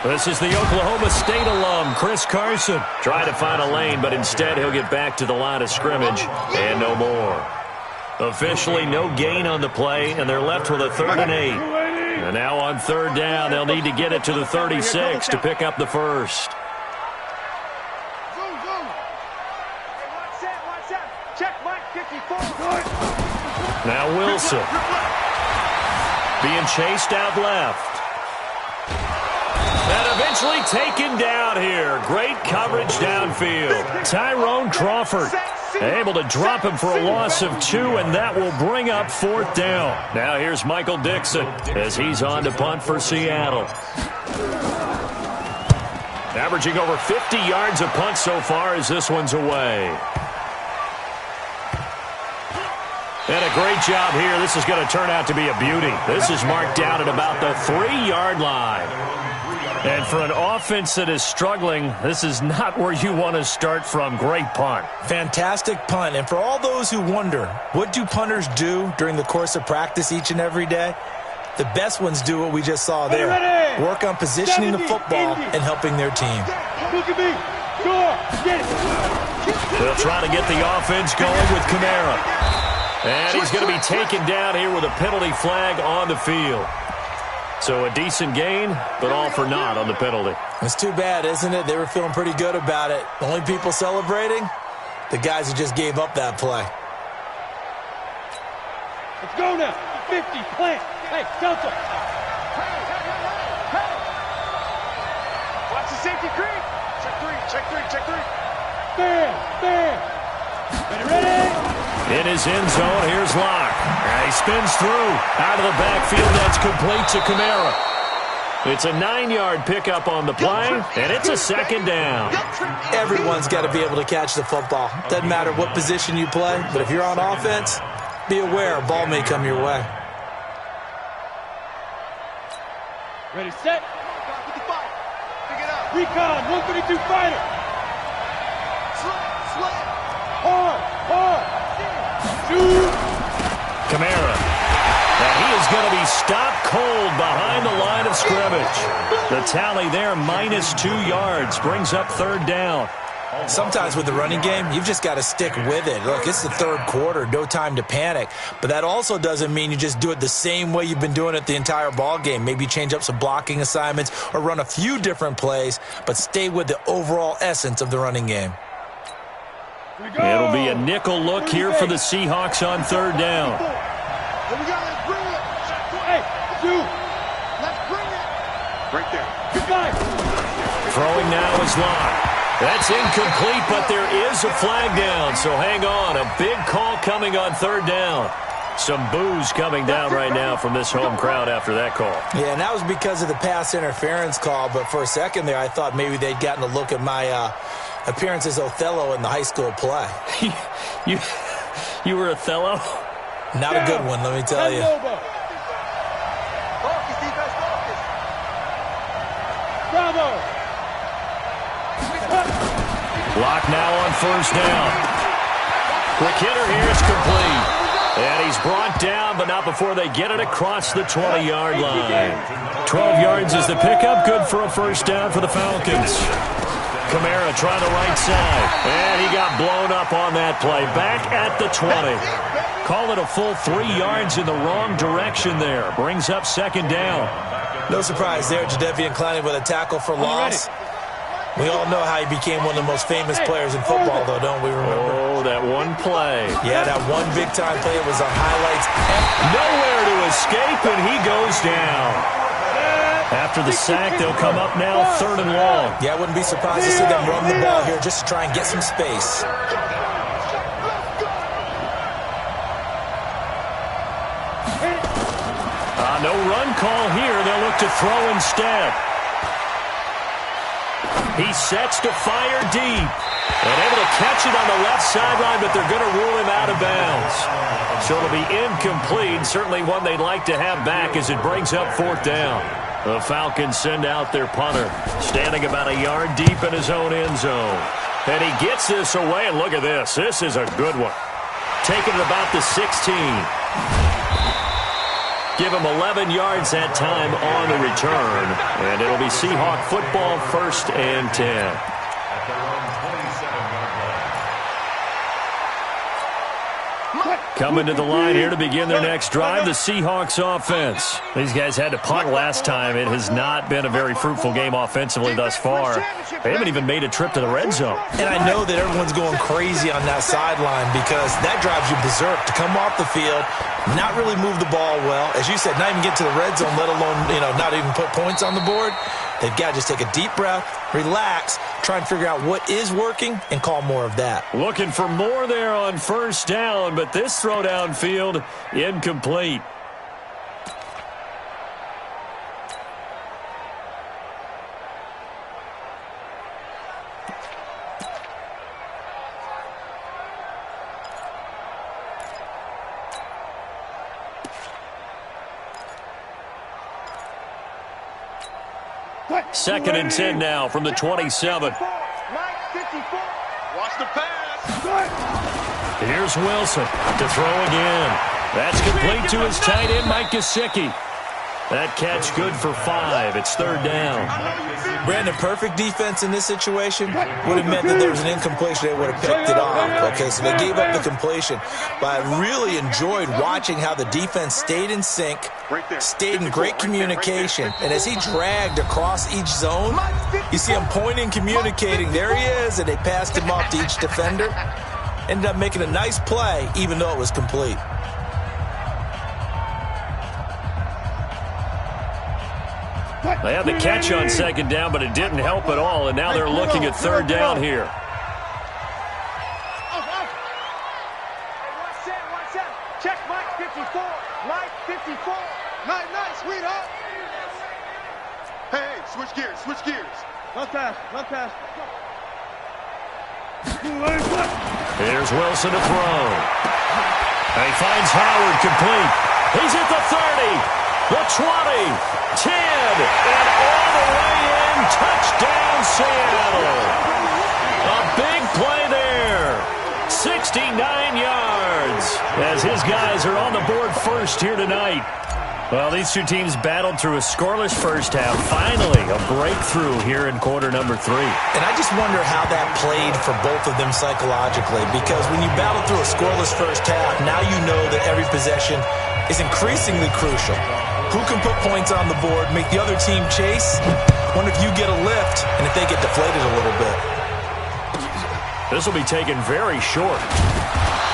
This is the Oklahoma State alum, Chris Carson. Trying to find a lane, but instead he'll get back to the line of scrimmage and no more. Officially no gain on the play, and they're left with a 3rd and 8. And now on 3rd down, they'll need to get it to the 36 to pick up the first. Check Mike 54. Now Wilson. Being chased out left. And eventually taken down here. Great coverage downfield. Tyrone Crawford able to drop him for a loss of 2, and that will bring up 4th down. Now here's Michael Dixon as he's on to punt for Seattle. Averaging over 50 yards a punt so far as this one's away. And a great job here. This is going to turn out to be a beauty. This is marked down at about the 3-yard line. And for an offense that is struggling, this is not where you want to start from. Great punt. Fantastic punt. And for all those who wonder, what do punters do during the course of practice each and every day? The best ones do what we just saw there. Work on positioning the football and helping their team. Look at me. Score. Get it. They'll try to get the offense going with Kamara. And he's going to be taken down here with a penalty flag on the field. So a decent gain, but all for naught on the penalty. It's too bad, isn't it? They were feeling pretty good about it. The only people celebrating, the guys who just gave up that play. Let's go now. 50, plant. Hey, Delta. Hey. Watch the safety creep. Check 3. Bam. Ready? In his end zone, here's Locke. And he spins through. Out of the backfield, that's complete to Kamara. It's a 9-yard pickup on the play, and it's a 2nd down. Everyone's got to be able to catch the football. Doesn't matter what position you play, but if you're on offense, be aware a ball may come your way. Ready, set. Pick it up. Recon, 132 fighter. Slam. Hard. Shoot. Kamara. And he is going to be stopped cold behind the line of scrimmage. The tally there, -2 yards, brings up 3rd down. Sometimes with the running game, you've just got to stick with it. Look, it's the third quarter, no time to panic. But that also doesn't mean you just do it the same way you've been doing it the entire ball game. Maybe change up some blocking assignments or run a few different plays, but stay with the overall essence of the running game. It'll be a nickel look here for the Seahawks on third down. Here we go, let's bring it. Hey, two. Let's bring it. Right there. Throwing now is Locke. That's incomplete, but there is a flag down, so hang on. A big call coming on third down. Some boos coming down right now from this home crowd after that call. Yeah, and that was because of the pass interference call, but for a second there I thought maybe they'd gotten a look at my appearance as Othello in the high school play. You were Othello? Not a good one, let me tell you. Focus, defense, focus. Bravo. Lock now on first down. Quick hitter here is complete. And he's brought down, but not before they get it across the 20-yard line. 12 yards is the pickup. Good for a first down for the Falcons. Kamara trying the right side. And he got blown up on that play. Back at the 20. Call it a full 3 yards in the wrong direction there. Brings up second down. No surprise there, Jadeveon Clowney with a tackle for loss. We all know how he became one of the most famous players in football, though, don't we remember? Oh, that one play. Yeah, that one big-time play was on highlights. Nowhere to escape, and he goes down. After the sack, they'll come up now third and long. Yeah, I wouldn't be surprised to see them run the ball here just to try and get some space. No run call here. They'll look to throw instead. He sets to fire deep. And able to catch it on the left sideline, but they're going to rule him out of bounds. So it'll be incomplete. Certainly one they'd like to have back as it brings up fourth down. The Falcons send out their punter, standing about a yard deep in his own end zone. And he gets this away, and look at this. This is a good one. Taking it about the 16. Give him 11 yards that time on the return. And it'll be Seahawk football, 1st and 10. Coming to the line here to begin their next drive, the Seahawks offense. These guys had to punt last time. It has not been a very fruitful game offensively thus far. They haven't even made a trip to the red zone. And I know that everyone's going crazy on that sideline because that drives you berserk to come off the field, not really move the ball well. As you said, not even get to the red zone, let alone, not even put points on the board. They've got to just take a deep breath, relax, try and figure out what is working, and call more of that. Looking for more there on first down, but this throw downfield, incomplete. Second and 10 now from the 27. Mike, 54. Watch the pass. Here's Wilson to throw again. That's complete to his tight end, Mike Gesicki. That catch good for 5. It's third down. Brandon, perfect defense in this situation would have meant that there was an incompletion. They would have picked it off. Okay, so they gave up the completion. But I really enjoyed watching how the defense stayed in sync, stayed in great communication. And as he dragged across each zone, you see him pointing, communicating. There he is, and they passed him off to each defender. Ended up making a nice play, even though it was complete. They had the catch on second down, but it didn't help at all, and now they're looking at third down here. Watch out. Check Mike, 54. Mike, 54. Nice, sweetheart. Hey, switch gears. One pass. Here's Wilson to throw. And he finds Howard complete. He's at the 30. The 20, 10, and all the way in. Touchdown, Seattle. A big play there. 69 yards as his guys are on the board first here tonight. Well, these two teams battled through a scoreless first half. Finally, a breakthrough here in quarter number 3. And I just wonder how that played for both of them psychologically, because when you battle through a scoreless first half, now you know that every possession is increasingly crucial. Who can put points on the board, make the other team chase? Wonder if you get a lift and if they get deflated a little bit. This will be taken very short.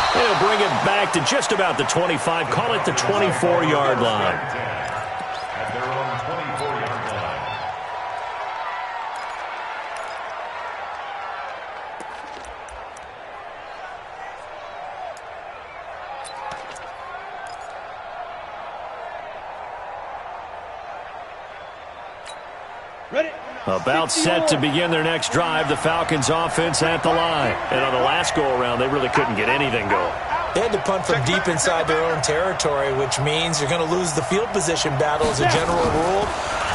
He'll bring it back to just about the 25. Call it the 24-yard line. At their own 24-yard line. Ready? About set to begin their next drive, the Falcons offense at the line. And on the last go-around, they really couldn't get anything going. They had to punt from deep inside their own territory, which means you're going to lose the field position battle as a general rule.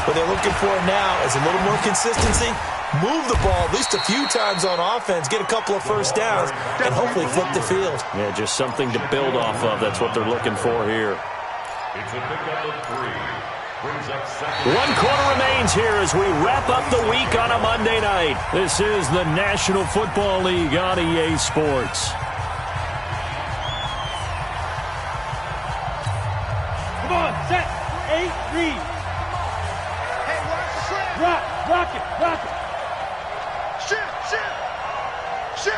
What they're looking for now is a little more consistency, move the ball at least a few times on offense, get a couple of first downs, and hopefully flip the field. Yeah, just something to build off of. That's what they're looking for here. It's a pickup of 3. Brings up second. 1 quarter remains here as we wrap up the week on a Monday night. This is the National Football League on EA Sports. Come on, set. 8, read. Hey, watch the slant. Rock it, rock it. Shit.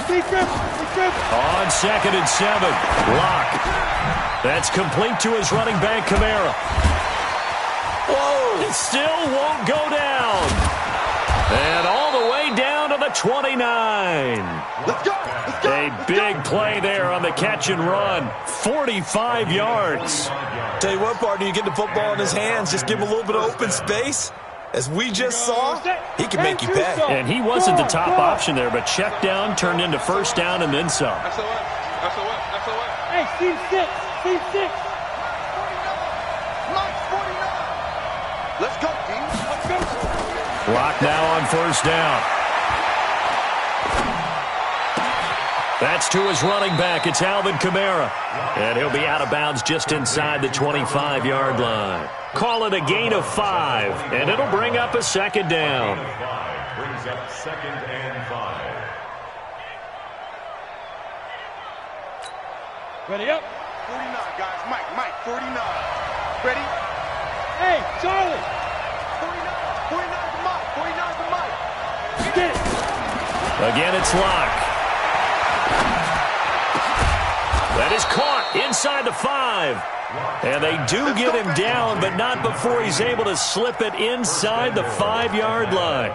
Be careful. On 2nd and 7, Lock. That's complete to his running back, Kamara. Whoa! It still won't go down. And all the way down to the 29. Let's go. A big play there on the catch and run. 45 yards. Tell you what, partner, you get the football in his hands, just give him a little bit of open space. As we just saw, he can make you pay. And he wasn't the top option there, but check down turned into first down and then some. That's a what? Hey, team 6. Mike 49. Let's go, team. Let's go. Lock now on first down. That's to his running back. It's Alvin Kamara. And he'll be out of bounds just inside the 25-yard line. Call it a gain of 5, and it'll bring up a second down. Brings up 2nd and 5. Ready up. 49, guys. Mike 49. Ready? Hey, Charlie. 49 to Mike. Get it. Again, it's Lock. That is caught inside the 5. And they do get him down, but not before he's able to slip it inside the 5-yard line.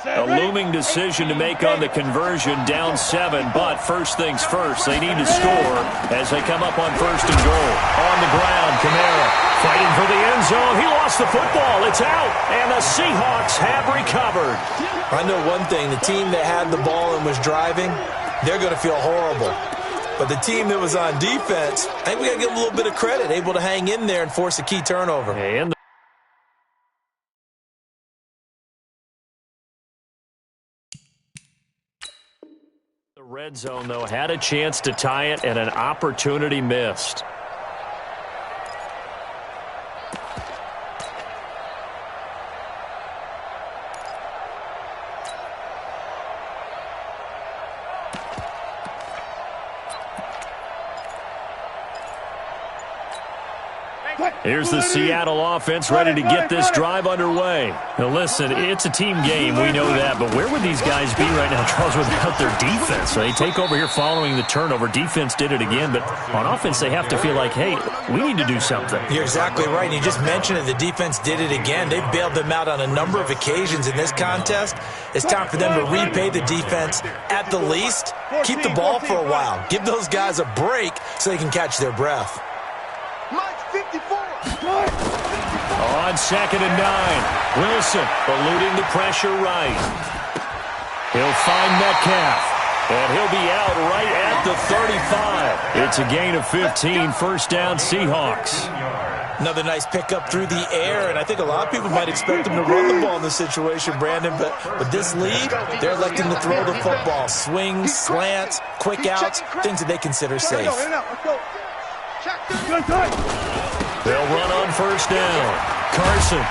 A looming decision to make on the conversion, down 7, but first things first, they need to score as they come up on 1st and goal. On the ground, Kamara fighting for the end zone. He lost the football. It's out, and the Seahawks have recovered. I know one thing, the team that had the ball and was driving, they're going to feel horrible. But the team that was on defense, I think we got to give them a little bit of credit, able to hang in there and force a key turnover. And the red zone, though, had a chance to tie it and an opportunity missed. Here's the Seattle offense ready to get this drive underway. Now listen, it's a team game, we know that, but where would these guys be right now, Charles, without their defense? So they take over here following the turnover. Defense did it again, but on offense they have to feel like, hey, we need to do something. You're exactly right. You just mentioned it. The defense did it again. They bailed them out on a number of occasions in this contest. It's time for them to repay the defense at the least. Keep the ball for a while. Give those guys a break so they can catch their breath. Mike's 54. On 2nd and 9, Wilson eluding the pressure right. He'll find Metcalf, and he'll be out right at the 35. It's a gain of 15, first down Seahawks. Another nice pickup through the air, and I think a lot of people might expect him to run the ball in this situation, Brandon, but with this lead, they're electing to throw the football. Swings, slants, quick outs, things that they consider safe. They'll run on first down. Carson.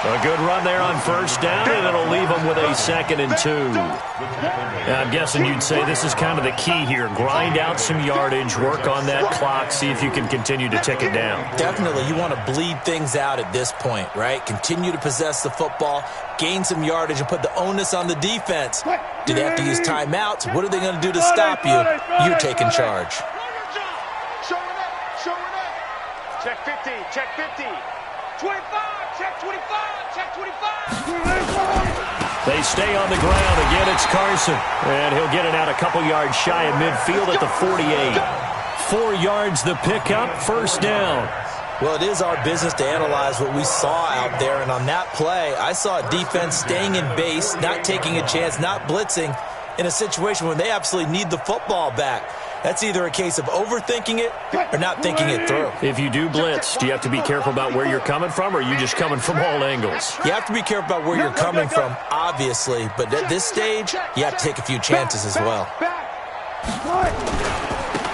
A good run there on first down, and it'll leave them with a 2nd and 2. Now, I'm guessing you'd say this is kind of the key here. Grind out some yardage, work on that clock, see if you can continue to tick it down. Definitely. You want to bleed things out at this point, right? Continue to possess the football, gain some yardage, and put the onus on the defense. Do they have to use timeouts? What are they going to do to stop you? You're taking charge. Check 50, check 50. 25, check 25, check 25. They stay on the ground. Again, it's Carson. And he'll get it out a couple yards shy of midfield at the 48. 4 yards the pickup, first down. Well, it is our business to analyze what we saw out there. And on that play, I saw a defense staying in base, not taking a chance, not blitzing in a situation when they absolutely need the football back. That's either a case of overthinking it or not thinking it through. If you do blitz, do you have to be careful about where you're coming from, or are you just coming from all angles? You have to be careful about where you're coming from, obviously, but at this stage, you have to take a few chances as well.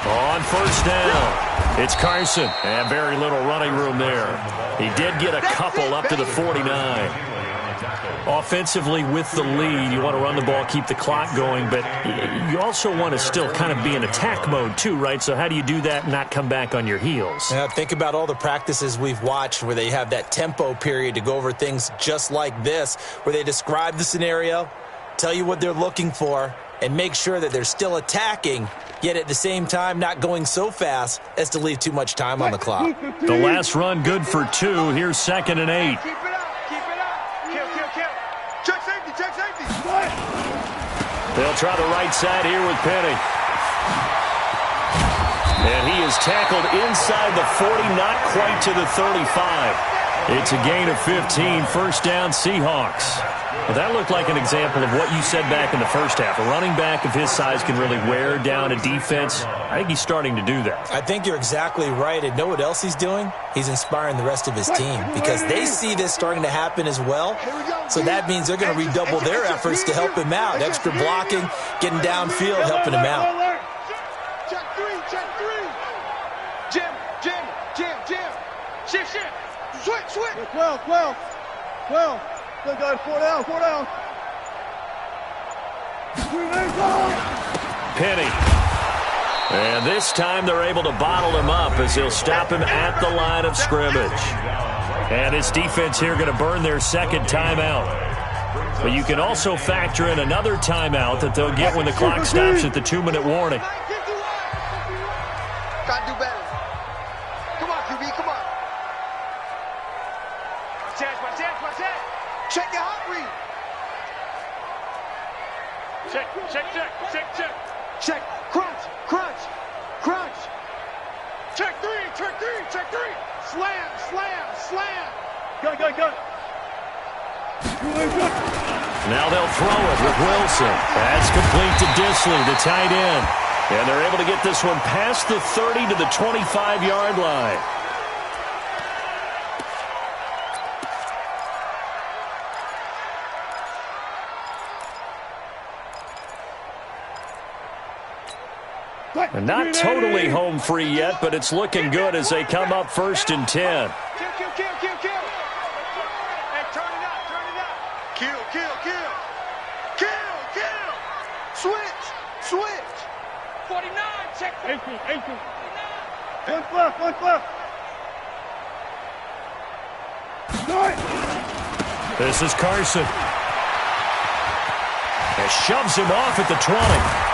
On first down, it's Carson, and very little running room there. He did get a couple up to the 49. Offensively with the lead, you want to run the ball, keep the clock going, but you also want to still kind of be in attack mode too, right? So how do you do that and not come back on your heels? Yeah, think about all the practices we've watched where they have that tempo period to go over things just like this, where they describe the scenario, tell you what they're looking for, and make sure that they're still attacking, yet at the same time not going so fast as to leave too much time on the clock. The last run good for 2. Here's 2nd and 8. Keep it up, keep it up. Kill, kill, kill. Check safety, check safety. They'll try the right side here with Penny. And he is tackled inside the 40, not quite to the 35. It's a gain of 15, first down Seahawks. Well, that looked like an example of what you said back in the first half. A running back of his size can really wear down a defense. I think he's starting to do that. I think you're exactly right. And know what else he's doing? He's inspiring the rest of his team because they see this starting to happen as well. So that means they're going to redouble their efforts to help him out. Extra blocking, getting downfield, helping him out. Check 3, check 3. Jim. Shift. Switch. 12. Still got 4 down. Penny. And this time they're able to bottle him up as they'll stop him at the line of scrimmage. And his defense here going to burn their 2nd timeout. But you can also factor in another timeout that they'll get when the clock stops at the 2-minute warning. Gotta do better. Come on, QB, come on. Watch that. Check your hot read. Check. Check. Crunch. Check 3. Slam. Gun. Now they'll throw it with Wilson. That's complete to Disley, the tight end. And they're able to get this one past the 30 to the 25-yard line. And not totally home free yet, but it's looking good as they come up 1st and 10. Kill. Hey, turn it up. Kill. Switch. 49, check 18. One left. This is Carson. And shoves him off at the 20.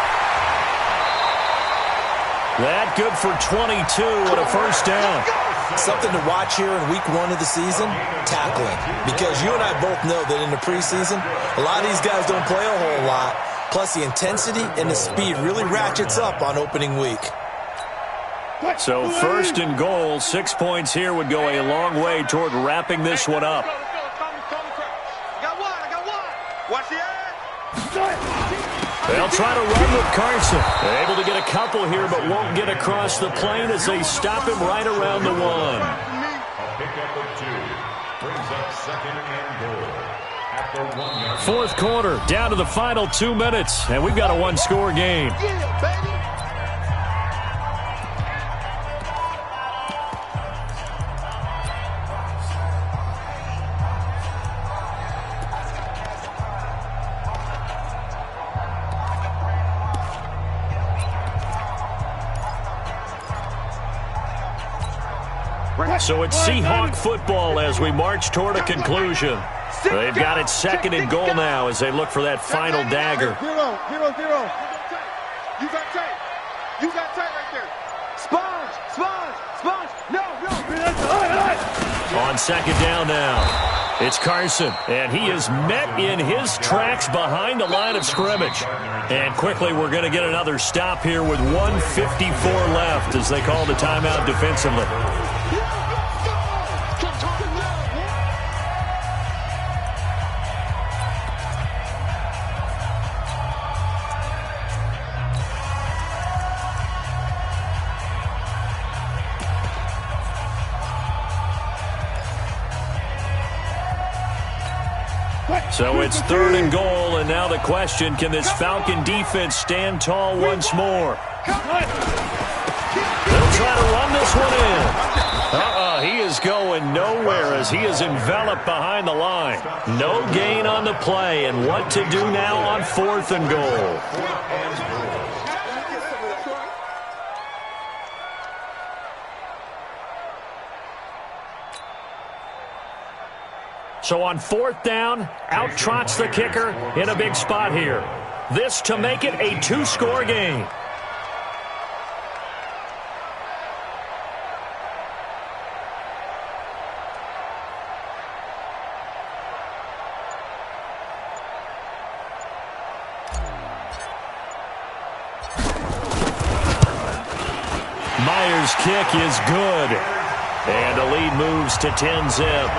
That good for 22 and a first down. Something to watch here in week 1 of the season, tackling. Because you and I both know that in the preseason, a lot of these guys don't play a whole lot. Plus, the intensity and the speed really ratchets up on opening week. So 1st and goal, 6 points here would go a long way toward wrapping this one up. I got one. Watch the edge. They'll try to run with Carson. Able to get a couple here, but won't get across the plane as they stop him right around the 1. A pickup of 2 brings up 2nd and goal at the 1-yard. Fourth quarter, down to the final 2 minutes, and we've got a one-score game. Yeah, baby. So it's Seahawk football as we march toward a conclusion. They've got it 2nd and goal now as they look for that final dagger. 0, 0, 0. You got tape. You got tape right there. Sponge, sponge, sponge. No. On 2nd down now, it's Carson, and he is met in his tracks behind the line of scrimmage. And quickly we're going to get another stop here with 1:54 left as they call the timeout defensively. So it's 3rd and goal, and now the question, can this Falcon defense stand tall once more? They'll try to run this one in. He is going nowhere as he is enveloped behind the line. No gain on the play, and what to do now on 4th and goal? So on 4th down, out trots the kicker in a big spot here. This to make it a 2-score game. Myers' kick is good. And the lead moves to 10-zip.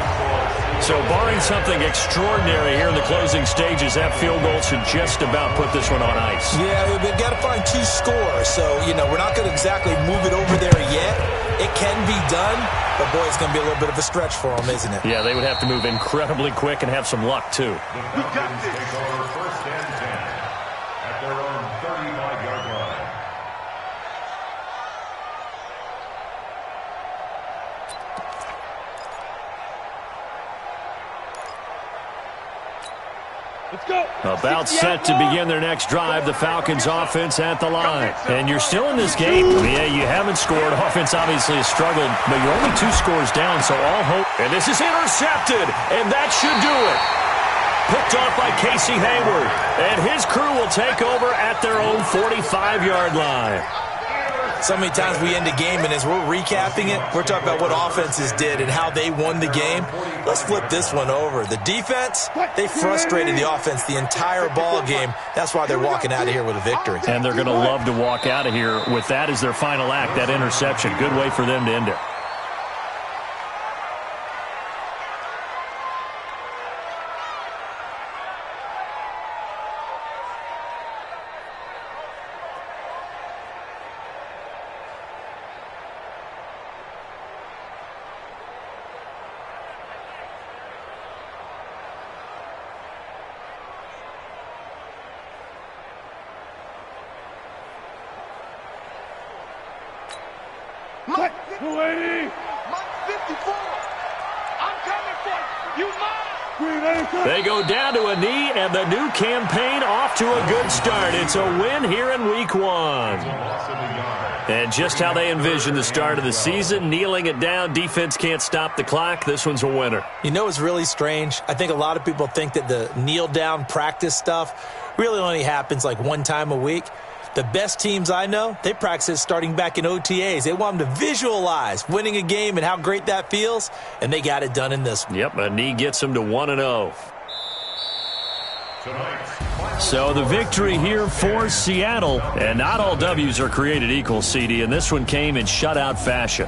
So barring something extraordinary here in the closing stages, that field goal should just about put this one on ice. Yeah, we've got to find 2 scores. So, we're not going to exactly move it over there yet. It can be done, but, boy, it's going to be a little bit of a stretch for them, isn't it? Yeah, they would have to move incredibly quick and have some luck, too. The Falcons take over 1st and 10 at their own 35-yard line. About set to begin their next drive, the Falcons offense at the line. And you're still in this game. Yeah, you haven't scored. Offense obviously has struggled, but you're only 2 scores down, so all hope. And this is intercepted, and that should do it. Picked off by Casey Hayward, and his crew will take over at their own 45-yard line. So many times we end a game, and as we're recapping it, we're talking about what offenses did and how they won the game. Let's flip this one over. The defense, they frustrated the offense the entire ball game. That's why they're walking out of here with a victory. And they're going to love to walk out of here with that as their final act, that interception. Good way for them to end it. Mike 280. Mike 54. I'm coming for you. You mine. They go down to a knee, and the new campaign off to a good start. It's a win here in Week 1. And just how they envisioned the start of the season, kneeling it down, defense can't stop the clock. This one's a winner. You know what's really strange? I think a lot of people think that the kneel-down practice stuff really only happens like one time a week. The best teams I know, they practice it starting back in OTAs. They want them to visualize winning a game and how great that feels, and they got it done in this one. Yep, a knee gets them to 1-0. So the victory here for Seattle, and not all W's are created equal, CD, and this one came in shutout fashion.